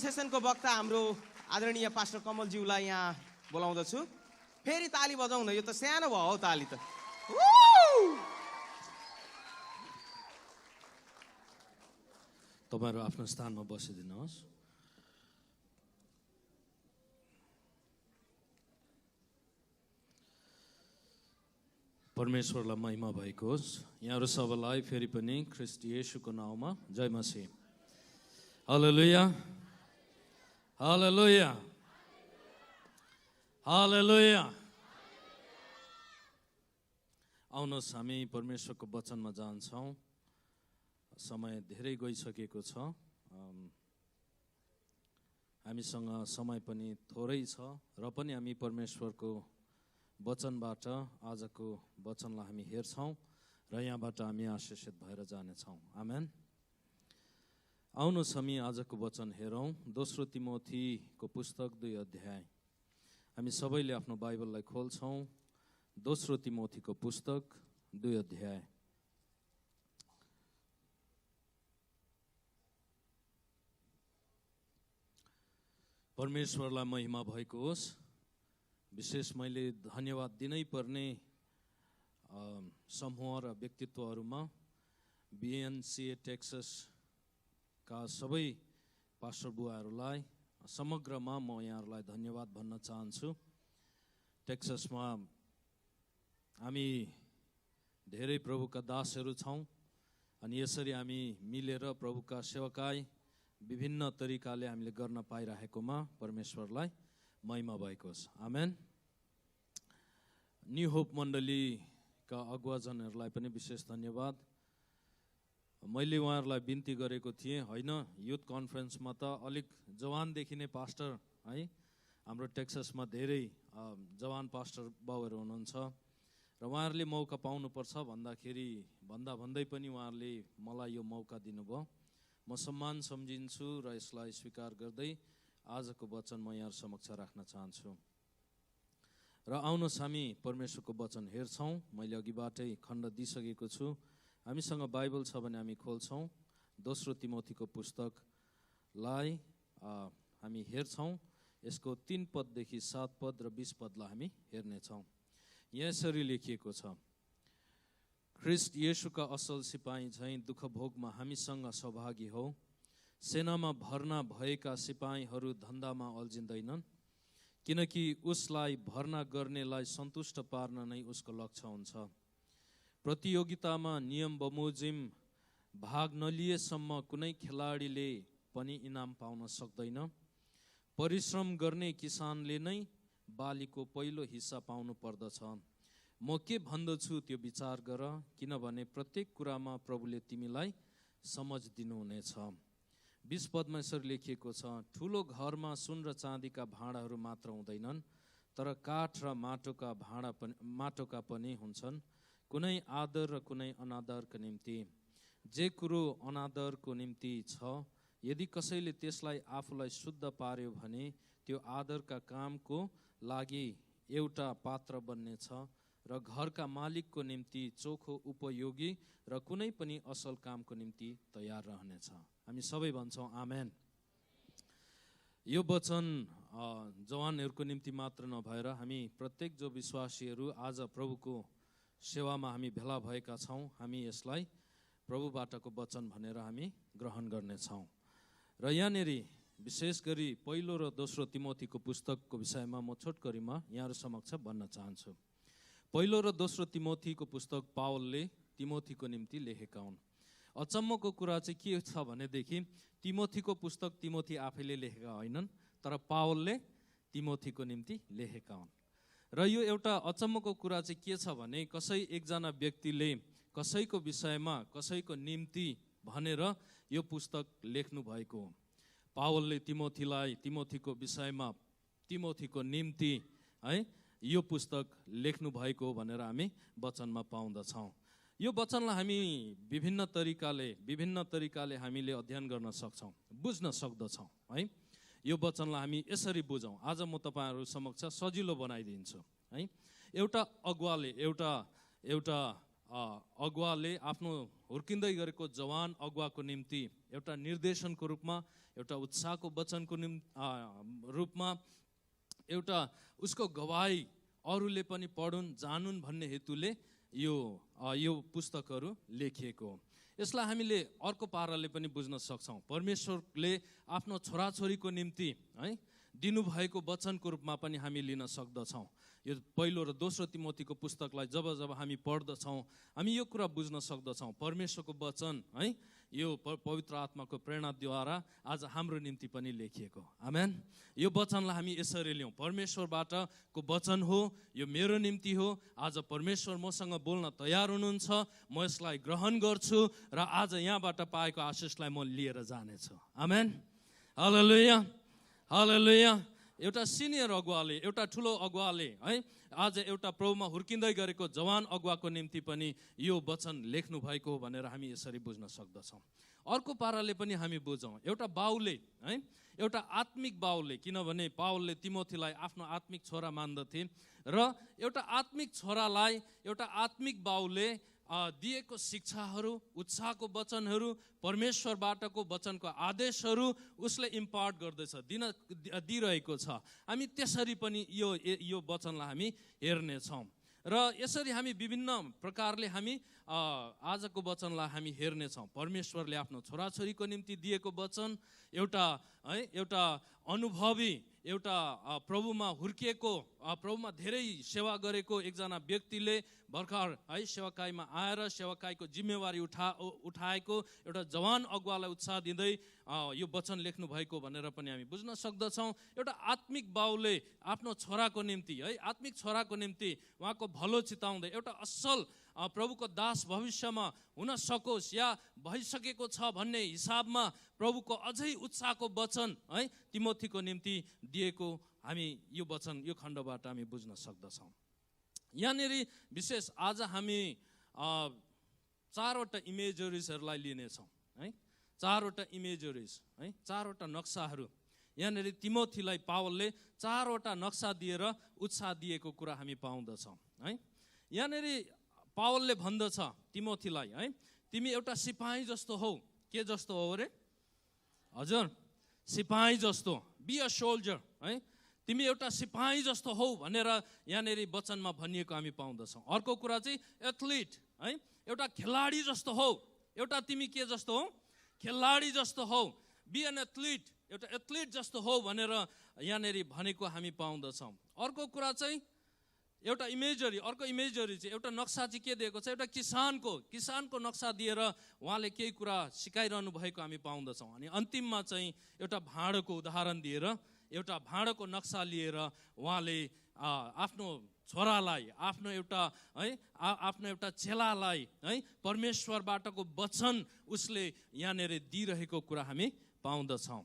सेसनको वक्ता हाम्रो आदरणीय पास्टर कमलज्यूलाई यहाँ बोलाउँदछु। फेरि ताली बजाउन, यो त सानो भयो हौ ताली त। तपाईहरु आफ्नो स्थानमा बसिदिनुहोस्। परमेश्वरलाई महिमा भएको होस्। यहाँहरु सबैलाई फेरि पनि ख्रीष्ट येशूको नाउँमा जय मसीह। हालेलुया, हालेलुया, हालेलुया। आउनुहोस् हामी परमेश्वरको वचनमा जान्छौँ। समय धेरै गइसकेको छ, हामीसँग समय पनि थोरै छ र पनि हामी परमेश्वरको वचनबाट आजको वचनलाई हामी हेर्छौँ र यहाँबाट हामी आशीषित भएर जानेछौँ। आमेन। आउनुहोस् हामी आजको वचन हेरौँ। दोस्रो तिमोथीको पुस्तक 2 अध्याय। हामी सबैले आफ्नो बाइबललाई खोल्छौँ। दोस्रो तिमोथीको पुस्तक 2 अध्याय। परमेश्वरलाई महिमा भएको होस्। विशेष मैले धन्यवाद दिनै पर्ने समूह र व्यक्तित्वहरूमा BNCA टेक्ससका सबै पास्टर बुवाहरूलाई समग्रमा म यहाँहरूलाई धन्यवाद भन्न चाहन्छु। टेक्ससमा हामी धेरै प्रभुका दासहरू छौँ अनि यसरी हामी मिलेर प्रभुका सेवाकाई विभिन्न तरिकाले हामीले गर्न पाइरहेकोमा परमेश्वरलाई महिमा भएको होस्। आमेन। न्यू होप मण्डलीका अगुवाजनहरूलाई पनि विशेष धन्यवाद। मैले उहाँहरूलाई बिन्ती गरेको थिएँ, होइन युथ कन्फरेन्समा त अलिक जवानदेखि नै पास्टर है, हाम्रो टेक्ससमा धेरै जवान पास्टर बाउहरू हुनुहुन्छ र उहाँहरूले मौका पाउनुपर्छ भन्दै पनि उहाँहरूले मलाई यो मौका दिनुभयो। म सम्मान सम्झिन्छु र यसलाई स्वीकार गर्दै आजको वचन म यहाँ समक्ष राख्न चाहन्छु। र आउनुहोस् हामी परमेश्वरको वचन हेर्छौँ। मैले अघिबाटै खण्ड दिइसकेको छु। हामीसँग बाइबल छ भने हामी खोल्छौँ। दोस्रो तिमोथीको पुस्तकलाई हामी हेर्छौँ। यसको 3 पददेखि 7 पद र 20 पदलाई हामी हेर्नेछौँ। यसरी लेखिएको छ, ख्रीष्ट येशूका असल सिपाही झैं दुःख भोगमा हामीसँग सहभागी हो। सेनामा भर्ना भएका सिपाहीहरू धन्दामा अल्झिँदैनन्, किनकि उसलाई भर्ना गर्नेलाई सन्तुष्ट पार्न नै उसको लक्ष्य हुन्छ। प्रतियोगितामा नियम बमोजिम भाग नलिएसम्म कुनै खेलाडीले पनि इनाम पाउन सक्दैन। परिश्रम गर्ने किसानले नै बालीको पहिलो हिस्सा पाउनु पर्दछ। म के भन्दछु त्यो विचार गर, किनभने प्रत्येक कुरामा प्रभुले तिमीलाई समझ दिनुहुनेछ। 20 पदमा यसरी लेखिएको छ, ठुलो घरमा सुन र चाँदीका भाँडाहरू मात्र हुँदैनन्, तर काठ र माटोका पनि हुन्छन्, कुनै आदर र कुनै अनादरका निम्ति। जे कुरो अनादरको निम्ति छ, यदि कसैले त्यसलाई आफूलाई शुद्ध पार्यो भने त्यो आदरका कामको लागि एउटा पात्र बन्नेछ र घरका मालिकको निम्ति चोखो उपयोगी र कुनै पनि असल कामको निम्ति तयार रहनेछ। हामी सबै भन्छौँ आमेन। यो वचन जवानहरूको निम्ति मात्र नभएर हामी प्रत्येक जो विश्वासीहरू आज प्रभुको सेवामा हामी भेला भएका छौँ, हामी यसलाई प्रभुबाटको वचन भनेर हामी ग्रहण गर्नेछौँ। र यहाँनेरि विशेष गरी पहिलो र दोस्रो तिमोथीको पुस्तकको विषयमा म छोटकरीमा यहाँहरू समक्ष भन्न चाहन्छु। पहिलो र दोस्रो तिमोथीको पुस्तक पावलले तिमोथीको निम्ति लेखेका हुन्। अचम्मको कुरा चाहिँ के छ भनेदेखि तिमोथीको पुस्तक तिमोथी आफैले लेखेका होइनन्, तर पावलले तिमोथीको निम्ति लेखेका हुन्। र यो एउटा अचम्मको कुरा चाहिँ के छ भने एकजना व्यक्तिले कसैको विषयमा कसैको निम्ति भनेर यो पुस्तक लेख्नु भएको हो। पावलले तिमोथीलाई तिमोथीको विषयमा तिमोथीको निम्ति है यो पुस्तक लेख्नु भएको हो भनेर हामी वचनमा पाउँदछौँ। यो वचनलाई हामी विभिन्न तरिकाले हामीले अध्ययन गर्न सक्छौँ, बुझ्न सक्दछौँ है। यो वचनलाई हामी यसरी बुझौँ। आज म तपाईँहरू समक्ष सजिलो बनाइदिन्छु है। एउटा अगुवाले एउटा अगुवाले आफ्नो हुर्किँदै गरेको जवान अगुवाको निम्ति एउटा निर्देशनको रूपमा, एउटा उत्साहको वचनको रूपमा, एउटा उसको गवाई अरूले पनि पढुन् जानुन् भन्ने हेतुले यो पुस्तकहरू लेखिएको हो। यसलाई हामीले अर्को पाराले पनि बुझ्न सक्छौँ। परमेश्वरले आफ्नो छोराछोरीको निम्ति है दिनुभएको वचनको रूपमा पनि हामी लिन सक्दछौँ। यो पहिलो र दोस्रो तिमोथीको पुस्तकलाई जब हामी पढ्दछौँ हामी यो कुरा बुझ्न सक्दछौँ। परमेश्वरको वचन है यो पवित्र आत्माको प्रेरणाद्वारा आज हाम्रो निम्ति पनि लेखिएको। आमेन। यो वचनलाई हामी यसरी लियौँ, परमेश्वरबाटको वचन हो, यो मेरो निम्ति हो। आज परमेश्वर मसँग बोल्न तयार हुनुहुन्छ, म यसलाई ग्रहण गर्छु र आज यहाँबाट पाएको आशिषलाई म लिएर जानेछु। आमेन। हालेलुया, हालेलुया। एउटा सिनियर अगुवाले, एउटा ठुलो अगुवाले है आज एउटा प्रभुमा हुर्किँदै गरेको जवान अगुवाको निम्ति पनि यो वचन लेख्नु भएको भनेर हामी यसरी बुझ्न सक्दछौँ। अर्को पाराले पनि हामी बुझौँ, एउटा बाउले है एउटा आत्मिक बाउले, किनभने पावलले तिमोथीलाई आफ्नो आत्मिक छोरा मान्दथे र एउटा आत्मिक छोरालाई एउटा आत्मिक बाउले दिएको शिक्षाहरू, उत्साहको वचनहरू, परमेश्वरबाटको वचनको आदेशहरू उसले इम्पार्ट गर्दैछ, दिइरहेको छ। हामी त्यसरी पनि यो वचनलाई हामी हेर्नेछौँ र यसरी हामी विभिन्न प्रकारले हामी आजको वचनलाई हामी हेर्नेछौँ। परमेश्वरले आफ्नो छोराछोरीको निम्ति दिएको वचन, एउटा अनुभवी, एउटा प्रभुमा हुर्किएको, प्रभुमा धेरै सेवा गरेको एकजना व्यक्तिले भर्खर है सेवाकाईमा आएर सेवाकाईको जिम्मेवारी उठाएको एउटा जवान अगुवालाई उत्साह दिँदै यो वचन लेख्नु भएको भनेर पनि हामी बुझ्न सक्दछौँ। एउटा आत्मिक बाउले आफ्नो छोराको निम्ति है आत्मिक छोराको निम्ति उहाँको भलो चिताउँदै एउटा असल प्रभुको दास भविष्यमा हुन सकोस् या भइसकेको छ भन्ने हिसाबमा प्रभुको अझै उत्साहको वचन है तिमोथीको निम्ति दिएको हामी यो वचन, यो खण्डबाट हामी बुझ्न सक्दछौँ। यहाँनिर विशेष आज हामी चारवटा इमेजरिजहरूलाई लिनेछौँ है, चारवटा इमेजरिज है, चारवटा नक्साहरू। यहाँनिर तिमोथीलाई पावलले चारवटा नक्सा दिएर उत्साह दिएको कुरा हामी पाउँदछौँ है। यहाँनिर पावलले भन्दछ तिमोथीलाई है तिमी एउटा सिपाही जस्तो हौ। के जस्तो हो रे हजुर? सिपाही जस्तो, बी अ सोल्जर है, तिमी एउटा सिपाही जस्तो हौ भनेर यहाँनिर वचनमा भनिएको हामी पाउँदछौँ। अर्को कुरा चाहिँ एथलिट है, एउटा खेलाडी जस्तो हौ। एउटा तिमी के जस्तो हौ? खेलाडी जस्तो हौ। बी एन एथलिट, एउटा एथलिट जस्तो हौ भनेर यहाँनिर भनेको हामी पाउँदछौँ। अर्को कुरा चाहिँ एउटा इमेजरी, अर्को इमेजरी चाहिँ एउटा नक्सा चाहिँ के दिएको छ? एउटा किसानको नक्सा दिएर उहाँले केही कुरा सिकाइरहनु भएको हामी पाउँदछौँ। अनि अन्तिममा चाहिँ एउटा भाँडोको उदाहरण दिएर एउटा भाँडोको नक्सा लिएर उहाँले आफ्नो छोरालाई, आफ्नो एउटा चेलालाई है परमेश्वरबाटको वचन उसले यहाँनिर दिइरहेको कुरा हामी पाउँदछौँ।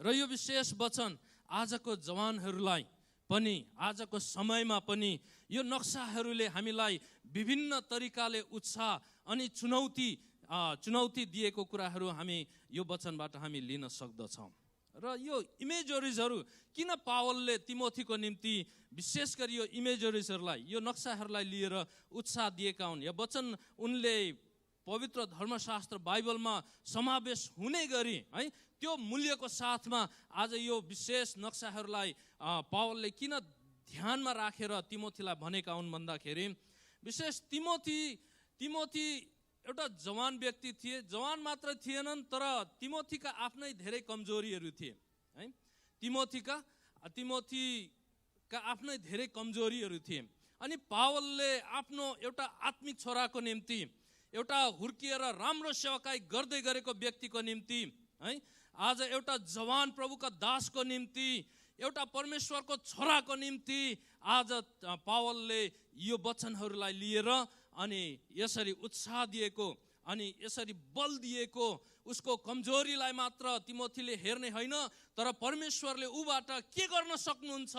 र यो विशेष वचन आजको जवानहरूलाई पनि, आजको समयमा पनि यो नक्साहरूले हामीलाई विभिन्न तरिकाले उत्साह अनि चुनौती दिएको कुराहरू हामी यो वचनबाट हामी लिन सक्दछौँ। र यो इमेजरिजहरू किन पावलले तिमोथीको निम्ति विशेष गरी यो इमेजरिजहरूलाई, यो नक्साहरूलाई लिएर उत्साह दिएका हुन्? यो वचन उनले पवित्र धर्मशास्त्र बाइबलमा समावेश हुने गरी है त्यो मूल्यको साथमा आज यो विशेष नक्साहरूलाई पावलले किन ध्यानमा राखेर तिमोथीलाई भनेका हुन् भन्दाखेरि, विशेष तिमोथी एउटा जवान व्यक्ति थिए। जवान मात्र थिएनन् तर तिमोथीका आफ्नै धेरै कमजोरीहरू थिए है। तिमोथीका आफ्नै धेरै कमजोरीहरू थिए। अनि पावलले आफ्नो एउटा आत्मिक छोराको निम्ति, एउटा हुर्किएर राम्रो सेवाकाई गर्दै गरेको व्यक्तिको निम्ति है, आज एउटा जवान प्रभुका दासको निम्ति, एउटा परमेश्वरको छोराको निम्ति आज पावलले यो वचनहरूलाई लिएर अनि यसरी उत्साह दिएको अनि यसरी बल दिएको, उसको कमजोरीलाई मात्र तिमोथीले हेर्ने होइन तर परमेश्वरले उबाट के गर्न सक्नुहुन्छ,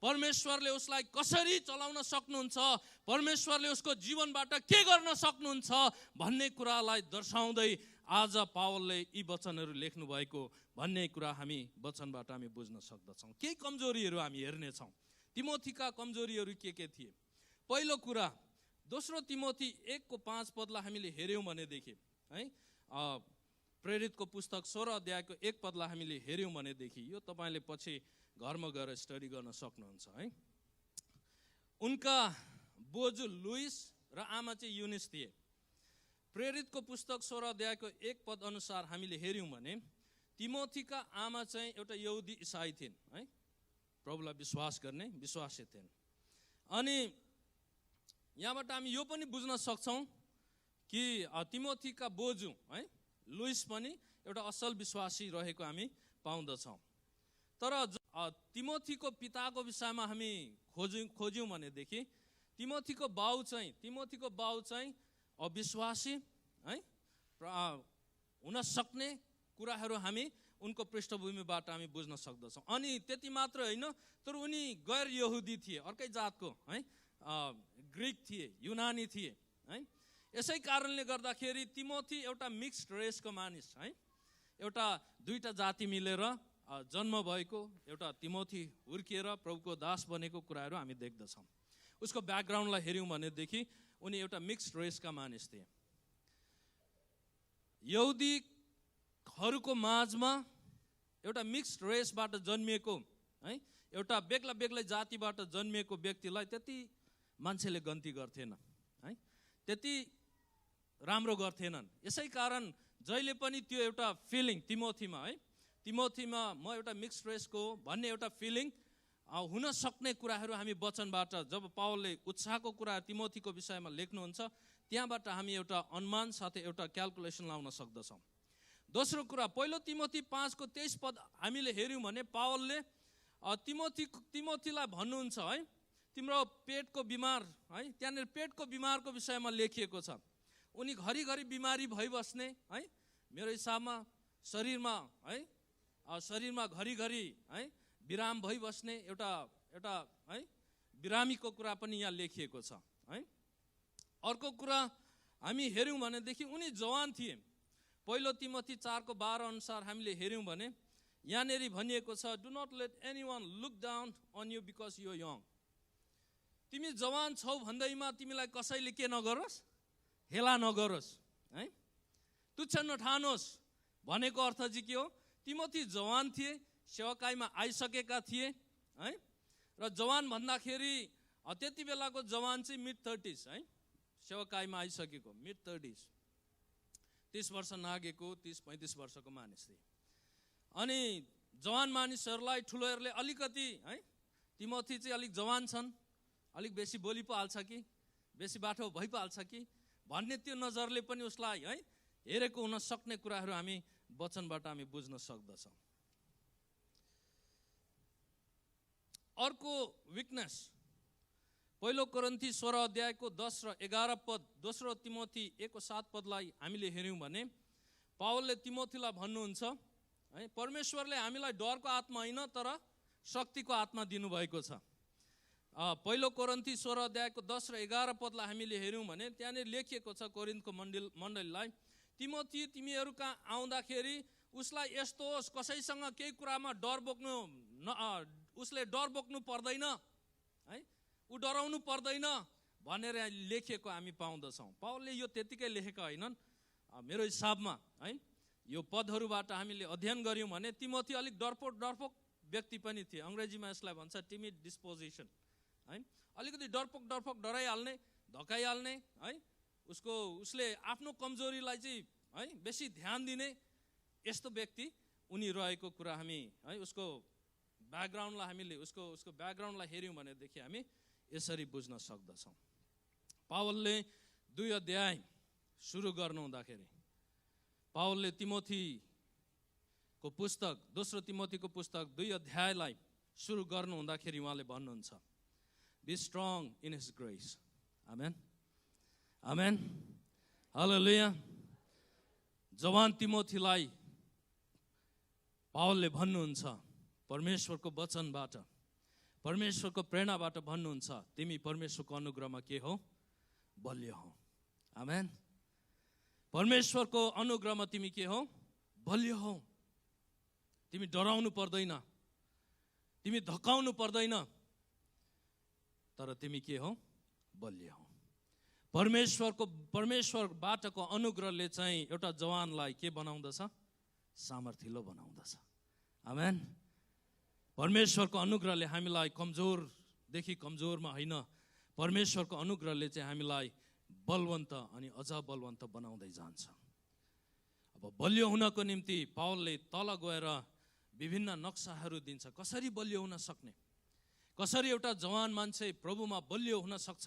परमेश्वरले उसलाई कसरी चलाउन सक्नुहुन्छ, परमेश्वरले उसको जीवनबाट के गर्न सक्नुहुन्छ भन्ने कुरालाई दर्शाउँदै आज पावलले यी वचनहरू लेख्नु भएको भन्ने कुरा हामी वचनबाट हामी बुझ्न सक्दछौँ। केही कमजोरीहरू हामी हेर्नेछौँ। तिमोथीका कमजोरीहरू के थिए? पहिलो कुरा, दोस्रो तिमोथी 1:5 हामीले हेऱ्यौँ भनेदेखि है, प्रेरितको पुस्तक 16 अध्यायको 1 हामीले हेऱ्यौँ भनेदेखि यो तपाईँले पछि घरमा गएर स्टडी गर्न सक्नुहुन्छ है। उनका बोजू लुइस र आमा चाहिँ युनिस थिए। प्रेरितको पुस्तक 16 अध्यायको 1 अनुसार हामीले हेऱ्यौँ भने तिमोथीका आमा चाहिँ एउटा यहुदी इसाई थिइन् है, प्रभुलाई विश्वास गर्ने विश्वासी थिइन्। अनि यहाँबाट हामी यो पनि बुझ्न सक्छौँ कि तिमोथीका बोजू है लुइस पनि एउटा असल विश्वासी रहेको हामी पाउँदछौँ। तर तिमोथीको पिताको विषयमा हामी खोज्यौँ भनेदेखि तिमोथीको बाउ चाहिँ अविश्वासी है हुन सक्ने कुराहरू हामी उनको पृष्ठभूमिबाट हामी बुझ्न सक्दछौँ। अनि त्यति मात्र होइन, तर उनी गैर यहुदी थिए, अर्कै जातको है, ग्रिक थिए, युनानी थिए है। यसै कारणले गर्दाखेरि तिमोथी एउटा मिक्स्ड रेसको मानिस है, एउटा दुईटा जाति मिलेर जन्म भएको एउटा तिमोथी हुर्किएर प्रभुको दास बनेको कुराहरू हामी देख्दछौँ। उसको ब्याकग्राउन्डलाई हेऱ्यौँ भनेदेखि उनी एउटा मिक्स्ड रेसका मानिस थिए। यहुदीहरूको माझमा एउटा मिक्स्ड रेसबाट जन्मिएको है, एउटा बेग्ला बेग्लै जातिबाट जन्मिएको व्यक्तिलाई त्यति मान्छेले गन्ती गर्थेन है, त्यति राम्रो गर्थेनन्। यसै कारण जहिले पनि त्यो एउटा फिलिङ तिमोथीमा है, तिमोथीमा म एउटा मिक्स्ड रेसको भन्ने एउटा फिलिङ हुन सक्ने कुराहरू हामी वचनबाट, जब पावलले उत्साहको कुरा तिमोथीको विषयमा लेख्नुहुन्छ त्यहाँबाट हामी एउटा अनुमान साथै एउटा क्याल्कुलेसन लाउन सक्दछौँ। दोस्रो कुरा, पहिलो तिमोथी 5:23 हामीले हेऱ्यौँ भने पावलले तिमोथीलाई भन्नुहुन्छ है, तिम्रो पेटको बिमार है, त्यहाँनिर पेटको बिमारको विषयमा लेखिएको छ। उनी घरिघरि बिमारी भइबस्ने है, मेरो हिसाबमा शरीरमा घरिघरि है विराम भइबस्ने एउटा है बिरामीको कुरा पनि यहाँ लेखिएको छ है। अर्को कुरा हामी हेऱ्यौँ भनेदेखि उनी जवान थिए। पहिलो तिमोथी 4:12 अनुसार हामीले हेऱ्यौँ भने यहाँनिर भनिएको छ, do not let anyone look down on you because you are young. तिमी जवान छौ भन्दैमा तिमीलाई कसैले के नगरोस्, हेला नगरोस् है, तुच्छ नठानोस् भनेको अर्थ चाहिँ के हो? तिमोथी जवान थिए, सेवकाईमा आइसकेका थिए है, र जवान भन्दाखेरि त्यति बेलाको जवान चाहिँ मिड 30s है, सेवकाईमा आइसकेको मिड 30s, 30 वर्ष नागेको 30-35 वर्षको मानिस थिए। अनि जवान मानिसहरूलाई ठुलोहरूले अलिकति है, तिमोथी चाहिँ अलिक जवान छन्, अलिक बेसी बोली पो हाल्छ कि बेसी बाठो भइ पो हाल्छ कि भन्ने त्यो नजरले पनि उसलाई है हेरेको हुन सक्ने कुराहरू हामी वचनबाट हामी बुझ्न सक्दछौँ। अर्को विकनेस, पहिलो कोरिन्थी 16 अध्यायको 10 र 11 पद, दोस्रो तिमोथी 1:7 हामीले हेऱ्यौँ भने पावलले तिमोथीलाई भन्नुहुन्छ है, परमेश्वरले हामीलाई डरको आत्मा होइन तर शक्तिको आत्मा दिनुभएको छ। पहिलो कोरिन्थी 16 अध्यायको 10 र 11 पदलाई हामीले हेऱ्यौँ भने त्यहाँनिर लेखिएको छ कोरिन्थको मण्डलीलाई, तिमोथी तिमीहरू कहाँ आउँदाखेरि उसलाई यस्तो होस्, कसैसँग केही कुरामा उसले डर बोक्नु पर्दैन है, ऊ डराउनु पर्दैन भनेर लेखिएको हामी पाउँदछौँ। पावलले यो त्यतिकै लेखेका होइनन्। मेरो हिसाबमा है यो पदहरूबाट हामीले अध्ययन गऱ्यौँ भने तिमोथी अलिक डरपोक व्यक्ति पनि थिए। अङ्ग्रेजीमा यसलाई भन्छ टिमिड डिस्पोजिसन है, अलिकति डरपोक डराइहाल्ने, धकाइहाल्ने है, उसले आफ्नो कमजोरीलाई चाहिँ है बेसी ध्यान दिने यस्तो व्यक्ति उनी रहेको कुरा हामी है उसको ब्याकग्राउन्डलाई हामीले उसको ब्याकग्राउन्डलाई हेऱ्यौँ भनेदेखि हामी यसरी बुझ्न सक्दछौँ। पावलले 2 अध्याय सुरु गर्नु हुँदाखेरि पावलले तिमोथीको पुस्तक, दोस्रो तिमोथीको पुस्तक 2 अध्यायलाई सुरु गर्नु हुँदाखेरि उहाँले भन्नुहुन्छ, be strong in his grace. Amen amen hallelujah. जवान तिमोथीलाई पावलले भन्नुहुन्छ परमेश्वरको वचनबाट, परमेश्वरको प्रेरणाबाट भन्नुहुन्छ, तिमी परमेश्वरको अनुग्रहमा के हो? बलियो हो। आमेन। परमेश्वरको अनुग्रहमा तिमी के हो? बलियो हो। तिमी डराउनु पर्दैन, तिमी धक्काउनु पर्दैन, तर तिमी के हो? बलियो हो। परमेश्वरबाटको अनुग्रहले चाहिँ एउटा जवानलाई के बनाउँदछ? सामर्थिलो बनाउँदछ। आमेन। परमेश्वरको अनुग्रहले हामीलाई कमजोरदेखि कमजोरमा होइन, परमेश्वरको अनुग्रहले चाहिँ हामीलाई बलवन्त अनि अझ बलवन्त बनाउँदै जान्छ। अब बलियो हुनको निम्ति पावलले तल गएर विभिन्न नक्साहरू दिन्छ, कसरी बलियो हुन सक्ने, कसरी एउटा जवान मान्छे प्रभुमा बलियो हुन सक्छ,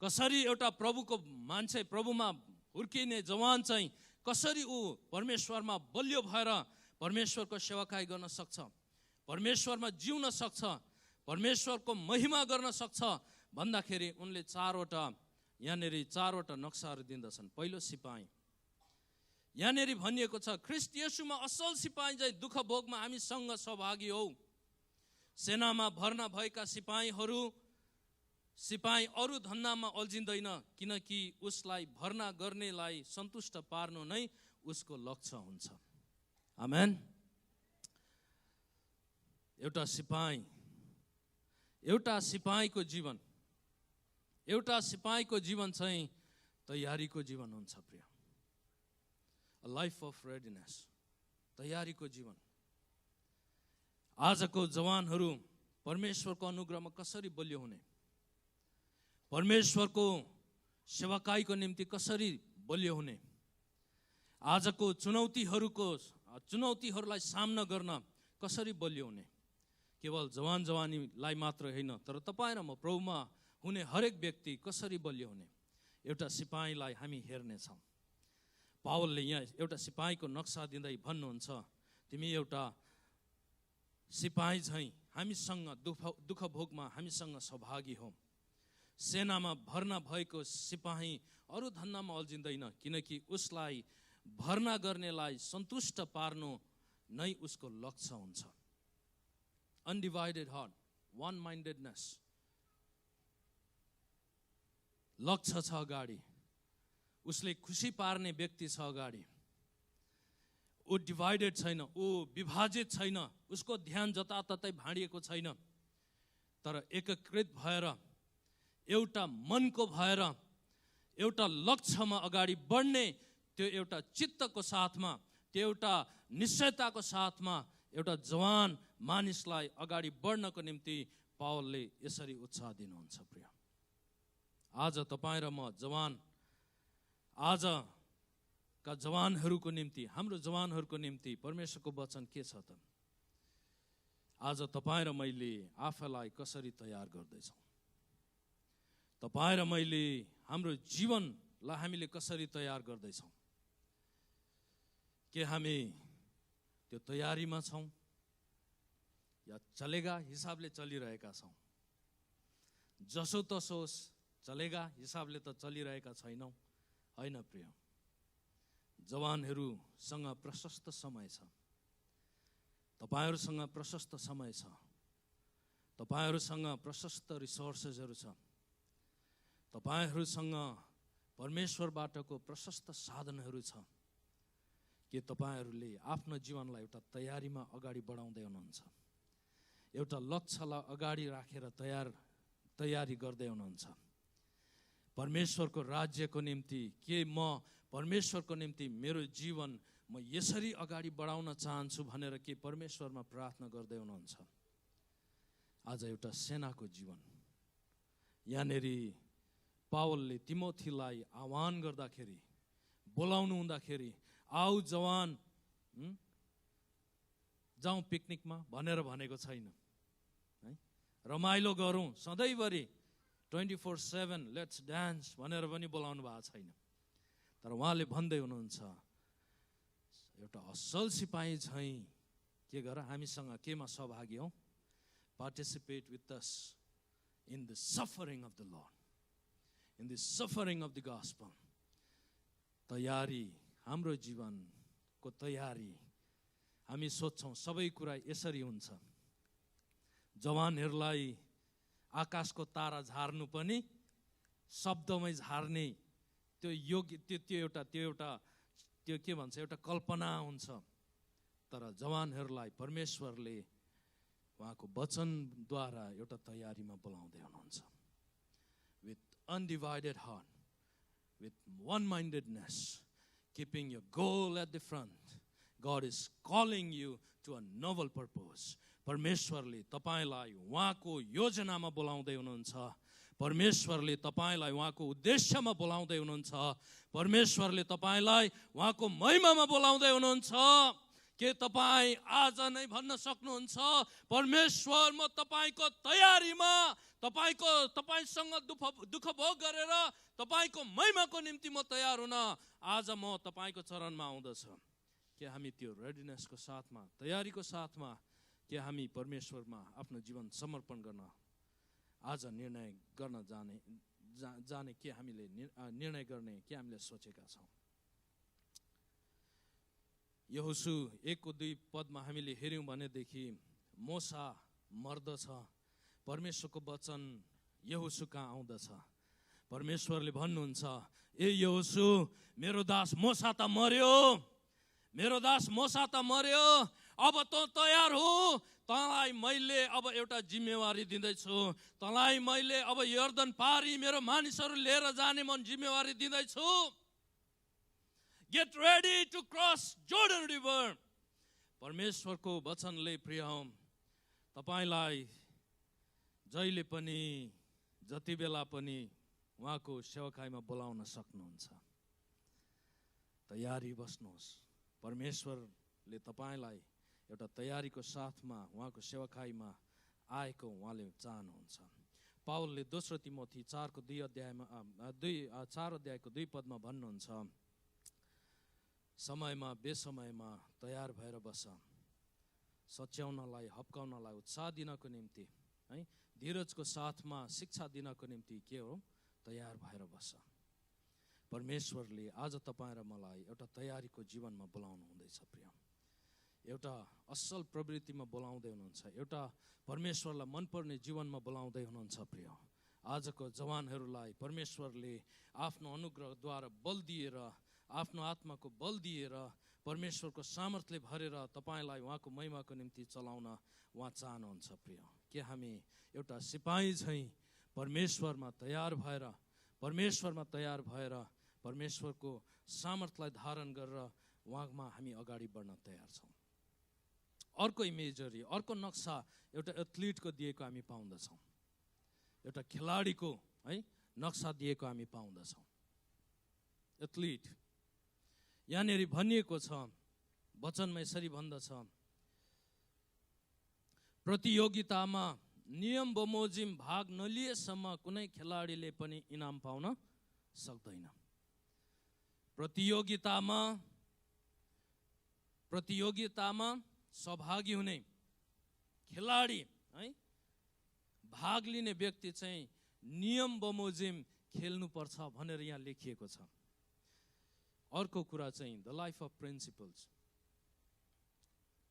कसरी एउटा प्रभुको मान्छे प्रभुमा हुर्किने जवान चाहिँ कसरी ऊ परमेश्वरमा बलियो भएर परमेश्वरको सेवाकाई गर्न सक्छ, परमेश्वरमा जिउन सक्छ, परमेश्वरको महिमा गर्न सक्छ भन्दाखेरि उनले यहाँनिर चारवटा नक्साहरू दिँदछन्। पहिलो सिपाही, यहाँनिर भनिएको छ ख्रीष्ट येशूमा असल सिपाही चाहिँ दुःख भोगमा हामीसँग सहभागी हौ। सेनामा भर्ना भएका सिपाही अरू धन्दामा अल्झिँदैन, किनकि उसलाई भर्ना गर्नेलाई सन्तुष्ट पार्नु नै उसको लक्ष्य हुन्छ। आमेन। एउटा सिपाहीको जीवन चाहिँ तयारीको जीवन हुन्छ प्रिय। A life of readiness, तयारीको जीवन। आजको जवानहरू परमेश्वरको अनुग्रहमा कसरी बलियो हुने, परमेश्वरको सेवाकाईको निम्ति कसरी बलियो हुने, आजको चुनौतीहरूलाई सामना गर्न कसरी बलियो हुने, केवल जवानीलाई मात्र होइन तर तपाईँ र म प्रभुमा हुने हरेक व्यक्ति कसरी बलियो हुने, एउटा सिपाहीलाई हामी हेर्नेछौँ। पावलले यहाँ एउटा सिपाहीको नक्सा दिँदै भन्नुहुन्छ, तिमी एउटा सिपाही झैँ हामीसँग दुःख भोगमा हामीसँग सहभागी हौ। सेनामा भर्ना भएको सिपाही अरू धन्दामा अल्झिँदैन, किनकि उसलाई भर्ना गर्नेलाई सन्तुष्ट पार्नु नै उसको लक्ष्य हुन्छ। अनडिभाइडेड हार्ट, वान माइन्डेडनेस, लक्ष्य छ अगाडि, उसले खुसी पार्ने व्यक्ति छ अगाडि। ऊ डिभाइडेड छैन, ऊ विभाजित छैन, उसको ध्यान जताततै भाँडिएको छैन, तर एकीकृत भएर एउटा मनको भएर एउटा लक्ष्यमा अगाडि बढ्ने त्यो एउटा चित्तको साथमा, त्यो एउटा निश्चयताको साथमा एउटा जवान मानिसलाई अगाडि बढ्नको निम्ति पावलले यसरी उत्साह दिनुहुन्छ। प्रिय, आज तपाईँ र म आजका जवानहरूको निम्ति, हाम्रो जवानहरूको निम्ति परमेश्वरको वचन के छ त? आज तपाईँ र मैले आफैलाई कसरी तयार गर्दैछौँ? तपाईँ र मैले हाम्रो जीवनलाई हामीले कसरी तयार गर्दैछौँ? के हामी त्यो तयारीमा छौँ या चलेगा हिसाबले चलिरहेका छौँ? जसो तसो चलेगा हिसाबले त चलिरहेका छैनौँ, होइन प्रिय। जवानहरूसँग प्रशस्त समय छ, तपाईहरूसँग प्रशस्त समय छ, तपाईँहरूसँग प्रशस्त रिसोर्सेसहरू छ, तपाईँहरूसँग परमेश्वरबाटको प्रशस्त साधनहरू छ। के तपाईँहरूले आफ्नो जीवनलाई एउटा तयारीमा अगाडि बढाउँदै हुनुहुन्छ? एउटा लक्ष्यलाई अगाडि राखेर तयारी गर्दै हुनुहुन्छ? परमेश्वरको राज्यको निम्ति के म परमेश्वरको निम्ति मेरो जीवन म यसरी अगाडि बढाउन चाहन्छु भनेर के परमेश्वरमा प्रार्थना गर्दै हुनुहुन्छ? आज एउटा सेनाको जीवन, यहाँनिर पावलले तिमोथीलाई आह्वान गर्दाखेरि, बोलाउनु हुँदाखेरि, आऊ जवान जाउँ पिकनिकमा भनेर भनेको छैन है, रमाइलो गरौँ सधैँभरि 24/7 लेट्स डान्स भनेर पनि बोलाउनु भएको छैन। तर उहाँले भन्दै हुनुहुन्छ, एउटा असल सिपाही झैँ के गर, हामीसँग केमा सहभागी हौ? Participate with us in the suffering of the lord, in the suffering of the gospel. तयारी, हाम्रो जीवनको तयारी, हामी सोच्छौँ सबै कुरा यसरी हुन्छ। जवानहरूलाई आकाशको तारा झार्नु पनि शब्दमै झार्ने त्यो के भन्छ, एउटा कल्पना हुन्छ। तर जवानहरूलाई परमेश्वरले उहाँको वचनद्वारा एउटा तयारीमा बोलाउँदै हुनुहुन्छ। With undivided heart, with one-mindedness, keeping your goal at the front. God is calling you to a noble purpose. परमेश्वरले तपाईलाई उहाँको योजनामा बोलाउँदै हुनुहुन्छ. परमेश्वरले तपाईलाई उहाँको उद्देश्यमा बोलाउँदै हुनुहुन्छ. परमेश्वरले तपाईलाई उहाँको महिमामा बोलाउँदै हुनुहुन्छ. के तपाईँ आज नै भन्न सक्नुहुन्छ, परमेश्वर म तपाईको तयारीमा, तपाईसँग दुःख भोग गरेर तपाईको महिमाको निम्ति म तयार हुन आज म तपाईको चरणमा आउँदछु. के हामी त्यो रेडिनेसको साथमा, तयारीको साथमा के हामी परमेश्वरमा आफ्नो जीवन समर्पण गर्न आज निर्णय गर्न जाने के हामीले निर्णय गर्ने के हामीले सोचेका छौँ. यहोशू 1:2 पदमा हामीले हेर्यौँ भनेदेखि मोसा मर्दछ, परमेश्वरको वचन यहोशू कहाँ आउँदछ. परमेश्वरले भन्नुहुन्छ, ए यहोशू, मेरो दास मोसा त मर्यो, मेरो दास मोसा त मर्यो, अब त तयार हो, तँलाई मैले अब एउटा जिम्मेवारी दिँदैछु. तँलाई मैले अब यर्दन पारी मेरो मानिसहरू लिएर जाने म जिम्मेवारी दिँदैछु. Get ready to cross Jordan River. परमेश्वरको वचनले प्रिय तपाईलाई जहिले पनि जति बेला पनि उहाँको सेवकाईमा बोलाउन सक्नुहुन्छ. तयारी बस्नुहोस्. परमेश्वरले तपाईलाई एउटा तयारीको साथमा उहाँको सेवकाईमा आएको उहाँले चाहनुहुन्छ. पावलले दोस्रो तिमोथी 4:2 अध्यायको 2 पदमा भन्नुहुन्छ, समयमा बेसमयमा तयार भएर बस, सच्याउनलाई, हप्काउनलाई, उत्साह दिनको निम्ति, है, धीरजको साथमा शिक्षा दिनको निम्ति के हो, तयार भएर बस. परमेश्वरले आज तपाईँ र मलाई एउटा तयारीको जीवनमा बोलाउनु हुँदैछ. प्रिय, एउटा असल प्रवृत्तिमा बोलाउँदै हुनुहुन्छ, एउटा परमेश्वरलाई मनपर्ने जीवनमा बोलाउँदै हुनुहुन्छ. प्रिय, आजको जवानहरूलाई परमेश्वरले आफ्नो अनुग्रहद्वारा बल दिएर, आफ्नो आत्माको बल दिएर, परमेश्वरको सामर्थ्यले भरेर तपाईलाई उहाँको महिमाको निम्ति चलाउन उहाँ चाहनुहुन्छ. प्रिय, के हामी एउटा सिपाही झैँ परमेश्वरमा तयार भएर, परमेश्वरको सामर्थ्यलाई धारण गरेर उहाँमा हामी अगाडि बढ्न तयार छौँ. अर्को इमेजरी, अर्को नक्सा एउटा एथलिटको दिएको हामी पाउँदछौँ. एउटा खेलाडीको, है, नक्सा दिएको हामी पाउँदछौँ. एथलिट यहाँनिर भनिएको छ, वचनमा यसरी भन्दछ, प्रतियोगितामा नियम बमोजिम भाग नलिएसम्म कुनै खेलाडीले पनि इनाम पाउन सक्दैन. प्रतियोगितामा सहभागी हुने खेलाडी, है, भाग लिने व्यक्ति चाहिँ नियम बमोजिम खेल्नुपर्छ भनेर यहाँ लेखिएको छ. अर्को कुरा चाहिँ द लाइफ अफ प्रिन्सिपल्स.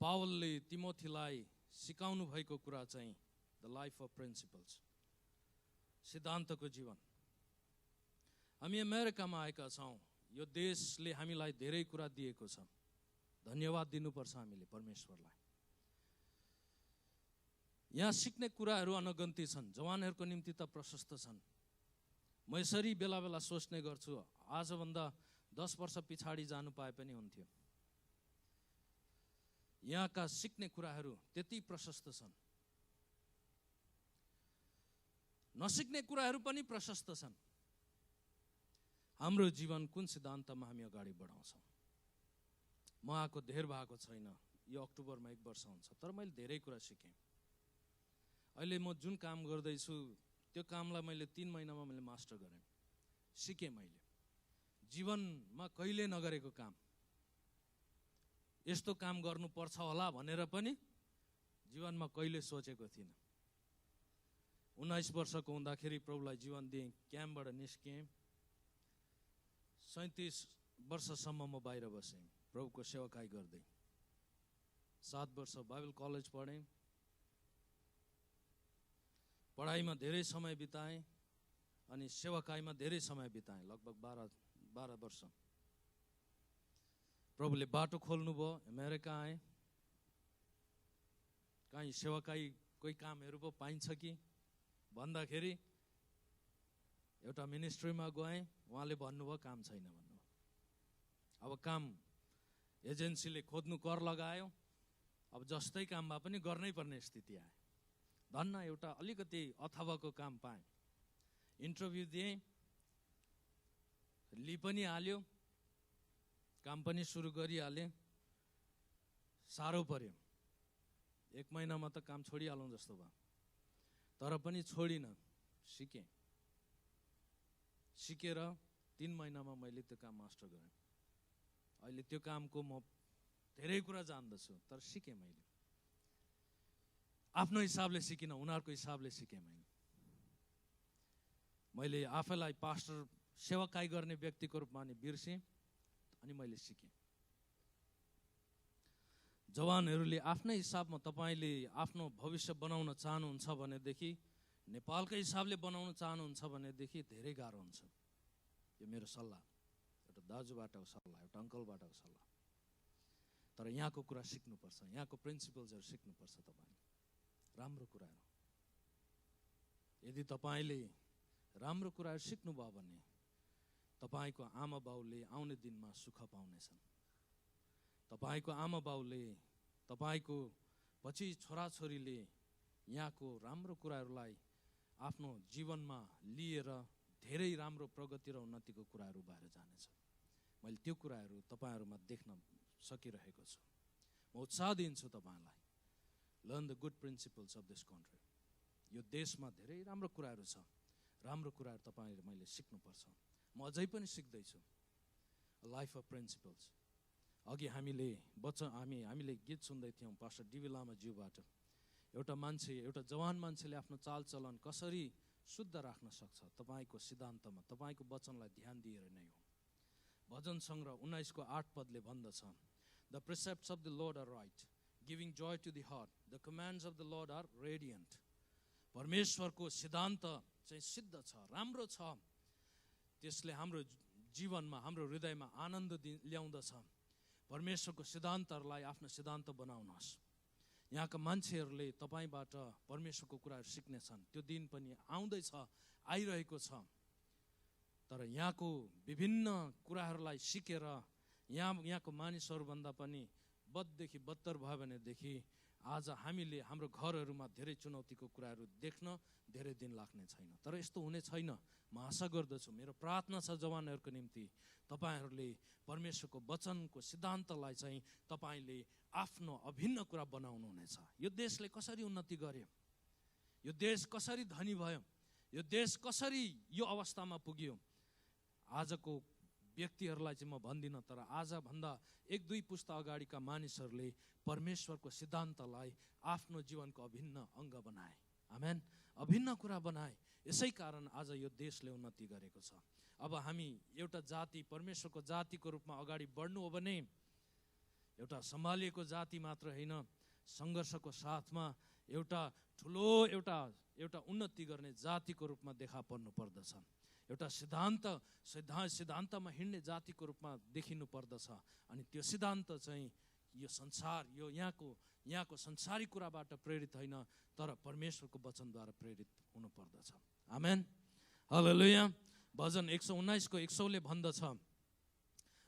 पावलले तिमोथीलाई सिकाउनु भएको कुरा चाहिँ द लाइफ अफ प्रिन्सिपल्स, सिद्धान्तको जीवन. हामी अमेरिकामा आएका छौँ. यो देशले हामीलाई धेरै कुरा दिएको छ. धन्यवाद दिनुपर्छ हामीले परमेश्वरलाई. यहाँ सिक्ने कुराहरू अनगन्ती छन्. जवानहरूको निम्ति त प्रशस्त छन्. म यसरी बेला बेला सोच्ने गर्छु, आजभन्दा 10 वर्ष पछाडि जानु पाए पनि हुन्थ्यो. यहाँका सिक्ने कुराहरू त्यति प्रशस्त छन्. नसिक्ने कुराहरू पनि प्रशस्त छन्. हाम्रो जीवन कुन सिद्धान्तमा हामी अगाडि बढाउँछौँ. म आएको धेर भएको छैन, यो अक्टोबरमा 1 वर्ष हुन्छ, तर मैले धेरै कुरा सिकेँ. अहिले म जुन काम गर्दैछु त्यो कामलाई मैले 3 महिनामा मैले मास्टर गरेँ. सिकेँ मैले. जीवनमा कहिले नगरेको काम, यस्तो काम गर्नुपर्छ होला भनेर पनि जीवनमा कहिले सोचेको थिइनँ. 19 वर्षको हुँदाखेरि प्रभुलाई जीवन दिएँ, क्याम्पबाट निस्केँ. 37 वर्षसम्म म बाहिर बसेँ प्रभुको सेवाकाई गर्दै. 7 वर्ष बाइबल कलेज पढेँ. पढाइमा धेरै समय बिताएँ अनि सेवाकाईमा धेरै समय बिताएँ, लगभग 12 वर्ष. प्रभुले बाटो खोल्नुभयो, अमेरिका आएँ. कहीँ सेवाकाई कोही कामहरू पो पाइन्छ कि भन्दाखेरि एउटा मिनिस्ट्रीमा गएँ, उहाँले भन्नुभयो काम छैन भन्नुभयो। अब काम एजेन्सीले खोज्नु कर लगायो, अब जस्तै काम भए पनि गर्नै पर्ने स्थिति आयो। धन्न एउटा अलिकति अथवाको काम पाएँ, इन्टरभ्यू दिएँ, लि पनि हाल्यो, काम पनि सुरु गरिहालेँ। साह्रो पर्यो, 1 महिनामा त काम छोडिहालौँ जस्तो भयो, तर पनि छोडिनँ, सिकेर 3 महिनामा मैले त्यो काम मास्टर गरेँ। अहिले त्यो कामको म धेरै कुरा जान्दछु, तर सिकेँ मैले। आफ्नो हिसाबले सिकिनँ, उनीहरूको हिसाबले सिकेँ मैले आफैलाई पास्टर सेवाकाई गर्ने व्यक्तिको रूपमा नि बिर्सेँ, अनि मैले सिकेँ। जवानहरूले आफ्नै हिसाबमा तपाईले आफ्नो भविष्य बनाउन चाहनुहुन्छ भनेदेखि, नेपालकै हिसाबले बनाउन चाहनुहुन्छ भनेदेखि धेरै गाह्रो हुन्छ। यो मेरो सल्लाह, एउटा दाजुबाट सल्लाह, एउटा अङ्कलबाट सल्लाह। तर यहाँको कुरा सिक्नुपर्छ, यहाँको प्रिन्सिपल्सहरू सिक्नुपर्छ। तपाईँ राम्रो कुराहरू, यदि तपाईँले राम्रो कुराहरू सिक्नुभयो भने तपाईँको आमा बाउले आउने दिनमा सुख पाउनेछन्। तपाईँको आमा बाउले, तपाईँको पछि छोराछोरीले यहाँको राम्रो कुराहरूलाई आफ्नो जीवनमा लिएर धेरै राम्रो प्रगति र उन्नतिको कुराहरू भएर जानेछ। मैले त्यो कुराहरू तपाईँहरूमा देख्न सकिरहेको छु। म उत्साह दिन्छु तपाईँलाई, learn the good principles of this country. यो देशमा धेरै राम्रो कुराहरू छ, राम्रो कुराहरू तपाईँले मैले सिक्नुपर्छ। म अझै पनि सिक्दैछु। Life of principles. अघि हामीले गीत सुन्दै थियौँ पास्टर डिभी लामाज्यूबाट। एउटा मान्छे, एउटा जवान मान्छेले आफ्नो चालचलन कसरी शुद्ध राख्न सक्छ? तपाईँको सिद्धान्तमा, तपाईँको वचनलाई ध्यान दिएर नै हो। भजन सङ्ग्रह 19:8 पदले भन्दछ, the precepts of the Lord are right, giving joy to the heart, the commands of the Lord are radiant. परमेश्वरको सिद्धान्त चाहिँ सिद्ध छ, राम्रो छ। त्यसले हाम्रो जीवनमा, हाम्रो हृदयमा आनन्द ल्याउँदछ। परमेश्वरको सिद्धान्तहरूलाई आफ्नो सिद्धान्त बनाउनुहोस्। यहाँका मान्छेहरूले तपाईँबाट परमेश्वरको कुराहरू सिक्नेछन्। त्यो दिन पनि आउँदैछ, आइरहेको छ। तर यहाँको विभिन्न कुराहरूलाई सिकेर यहाँको मानिसहरूभन्दा पनि बददेखि बदतर भयो भनेदेखि आज हामीले हाम्रो घरहरूमा धेरै चुनौतीको कुराहरू देख्न धेरै दिन लाग्ने छैन। तर यस्तो हुने छैन। म आशा गर्दछु, मेरो प्रार्थना छ जवानहरूको निम्ति, तपाईँहरूले परमेश्वरको वचनको सिद्धान्तलाई चाहिँ तपाईँले आफ्नो अभिन्न कुरा बनाउनुहुनेछ। यो देशले कसरी उन्नति गर्यो, यो देश कसरी धनी भयो, यो देश कसरी यो अवस्थामा पुग्यो, आजको व्यक्तिहरूलाई चाहिँ म भन्दिनँ, तर आजभन्दा 1-2 पुस्ता अगाडिका मानिसहरूले परमेश्वरको सिद्धान्तलाई आफ्नो जीवनको अभिन्न अङ्ग बनाए। आमेन। अभिन्न कुरा बनाए। यसै कारण आज यो देशले उन्नति गरेको छ। अब हामी एउटा जाति, परमेश्वरको जातिको रूपमा अगाडि बढ्नु हो भने एउटा सम्हालिएको जाति मात्र होइन, सङ्घर्षको साथमा एउटा ठुलो एउटा उन्नति गर्ने जातिको रूपमा देखा पर्नु पर्दछ। एउटा सिद्धान्तमा हिँड्ने जातिको रूपमा देखिनु पर्दछ। अनि त्यो सिद्धान्त चाहिँ यो संसार, यो यहाँको संसारी कुराबाट प्रेरित होइन, तर परमेश्वरको वचनद्वारा प्रेरित हुनु पर्दछ। आमेन। हालेलुया। भजन 119:100 भन्दछ,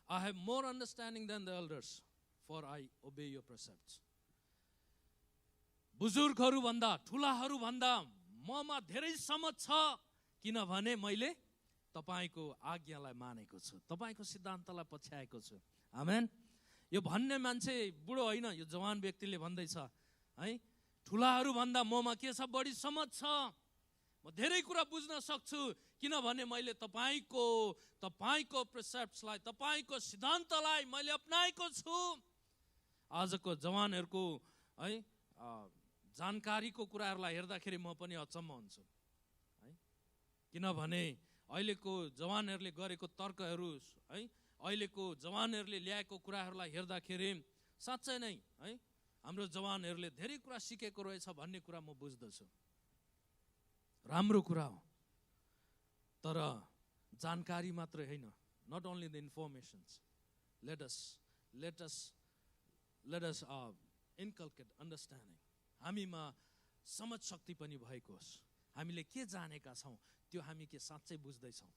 I have more understanding than the elders, for I obey your precepts. बुजुर्गहरू भन्दा, ठुलाहरू भन्दा ममा धेरै समझ छ, किनभने मैले तपाईको आज्ञालाई मानेको छु, तपाईको सिद्धान्तलाई पछ्याएको छु। आमेन। यो भन्ने मान्छे बुढो होइन, यो जवान व्यक्तिले भन्दैछ है, ठुलाहरू भन्दा ममा के छ? बढी समझ छ। म धेरै कुरा बुझ्न सक्छु, किनभने मैले तपाईको प्रिसेप्ट्सलाई, तपाईको सिद्धान्तलाई मैले अपनाएको छु। आजको जवानहरूको है जानकारीको कुराहरूलाई हेर्दाखेरि म पनि अचम्म हुन्छु है, किनभने अहिलेको जवानहरूले गरेको तर्कहरू है, अहिलेको जवानहरूले ल्याएको कुराहरूलाई हेर्दाखेरि साँच्चै नै है हाम्रो जवानहरूले धेरै कुरा सिकेको रहेछ भन्ने कुरा म बुझ्दछु। राम्रो कुरा हो, तर जानकारी मात्रै होइन, not only the informations, let us inculcate understanding. हामीमा समझ शक्ति पनि भएको होस्, हामीले के जानेका छौँ त्यो हामी के साँच्चै बुझ्दैछौँ?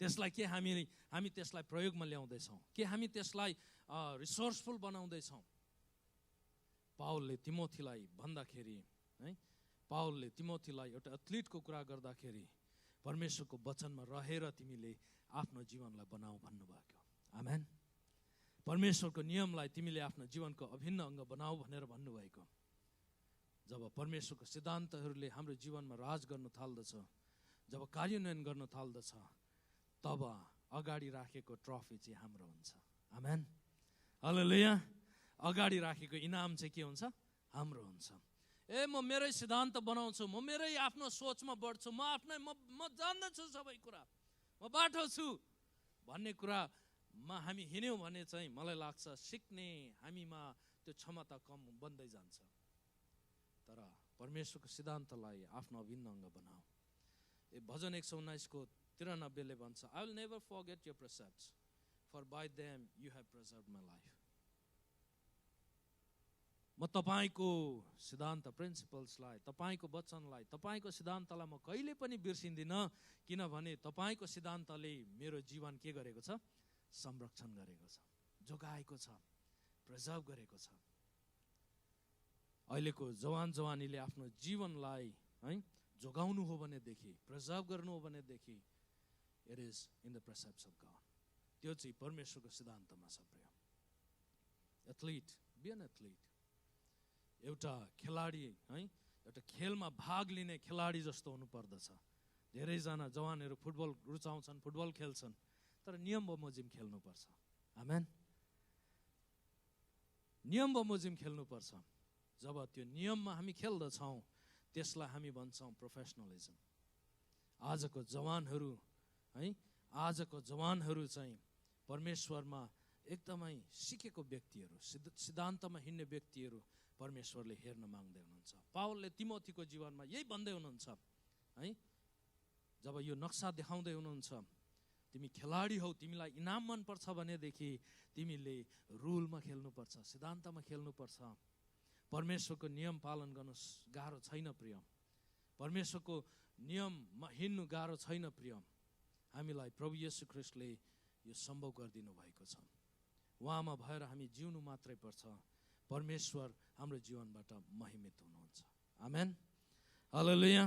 त्यसलाई के हामी त्यसलाई प्रयोगमा ल्याउँदैछौँ? के हामी त्यसलाई रिसोर्सफुल बनाउँदैछौँ? पावलले तिमोथीलाई भन्दाखेरि है, पावलले तिमोथीलाई एउटा एथलिटको कुरा गर्दाखेरि परमेश्वरको वचनमा रहेर तिमीले आफ्नो जीवनलाई बनाऊ भन्नुभएको। आमेन। परमेश्वरको नियमलाई तिमीले आफ्नो जीवनको अभिन्न अङ्ग बनाऊ भनेर भन्नुभएको। जब परमेश्वरको सिद्धान्तहरूले हाम्रो जीवनमा राज गर्न थाल्दछ, जब कार्यान्वयन गर्न थाल्दछ, तब अगाडि राखेको ट्रफी चाहिँ हाम्रो हुन्छ। आमेन। हालेलुया। अगाडि राखेको इनाम चाहिँ के हुन्छ? हाम्रो हुन्छ। म मेरै सिद्धान्त बनाउँछु, म मेरै आफ्नो सोचमा बढ्छु, म जान्दछु सबै कुरा, म बाठो छु भन्ने कुरामा हामी हिँड्यौँ भने चाहिँ मलाई लाग्छ सिक्ने हामीमा त्यो क्षमता कम बन्दै जान्छ। तर परमेश्वरको सिद्धान्तलाई आफ्नो अभिन्न अङ्ग बनाऊ। भजन 119 को 93 भन्छ, I will never forget your precepts, for by them you have preserved my life. म तपाईको सिद्धान्त प्रिन्सिपल्सलाई, तपाईको वचनलाई, तपाईको सिद्धान्तलाई म कहिले पनि बिर्सिन्दिनँ, किनभने तपाईको सिद्धान्तले मेरो जीवन के गरेको छ? संरक्षण गरेको छ, जोगाएको छ, प्रिजर्भ गरेको छ। अहिलेको जवानीले आफ्नो जीवनलाई है जोगाउनु हो भनेदेखि, प्रिजर्भ गर्नु हो भनेदेखि, it is in the precepts of God. त्यो चाहिँ परमेश्वरको सिद्धान्तमा छ प्रिय। Athlete, be an athlete. एउटा खेलाडी है, एउटा खेलमा भाग लिने खेलाडी जस्तो हुनु पर्दछ। धेरैजना जवानहरू फुटबल रुचाउँछन्, फुटबल खेल्छन्, तर नियम बमोजिम खेल्नुपर्छ। आमेन। नियम बमोजिम खेल्नुपर्छ। जब त्यो नियममा हामी खेल्दछौँ त्यसलाई हामी भन्छौँ प्रोफेसनलिजम। आजको जवानहरू है, आजको जवानहरू चाहिँ परमेश्वरमा एकदमै सिकेको व्यक्तिहरू, सिद्धान्तमा हिँड्ने व्यक्तिहरू परमेश्वरले हेर्न माग्दै हुनुहुन्छ। पावलले तिमोथीको जीवनमा यही भन्दै हुनुहुन्छ है, जब यो नक्सा देखाउँदै हुनुहुन्छ, तिमी खेलाडी हौ, तिमीलाई इनाम मनपर्छ भनेदेखि तिमीले रुलमा खेल्नुपर्छ, सिद्धान्तमा खेल्नुपर्छ। परमेश्वरको नियम पालन गर्नु गाह्रो छैन प्रिय। परमेश्वरको नियममा हिँड्नु गाह्रो छैन प्रिय। हामीलाई प्रभु येशू ख्रीष्टले यो सम्भव गरिदिनु भएको छ। उहाँमा भएर हामी जिउनु मात्रै पर्छ। परमेश्वर हाम्रो जीवनबाट महिमित हुनुहुन्छ। आमेन। हालेलुया।